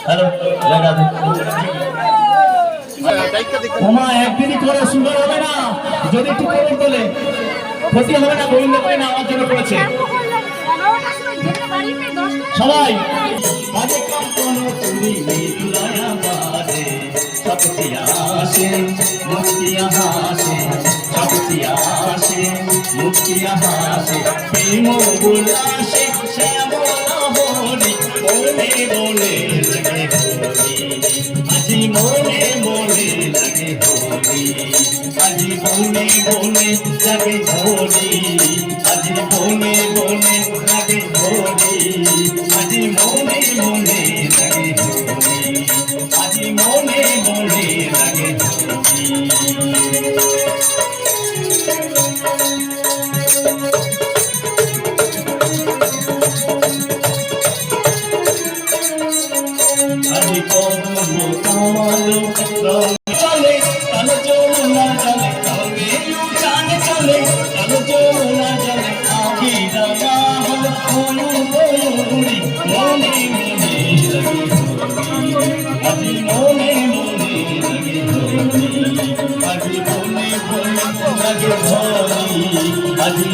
Hello ওমা একদিনই করে সুন্দর হবে না, যদি একটু করে বলে ক্ষতি হবে না। গোবিন্দ করে না আমার জন্য করেছে সবাই। বাজে কম্পন তুমি মিলায়া বাজে সপতি আসে মুক্তি হাসে, সপতি আসে মুক্তি হাসে, প্রেম উল্লাসে শ্যামলা হরি মনে মনে লাগে হরি, আজি মনে মনে লাগে হরি, আজি মনে মনে লাগে হরি, আজি মনে মনে লাগে হরি, আজি মনে মনে লাগে হরি, আজি মনে মনে লাগে হরি। আজি পদ্ম কামালো চলে কালো যমুনা জলে, কালে উঠানে চলে কালো যমুনা জলে, আগে রামা হল অনুপরি মনে মনে লাগে হরি, আজি মনে মনে লাগে হরি, আজি মনে মনে লাগে হরি, আজি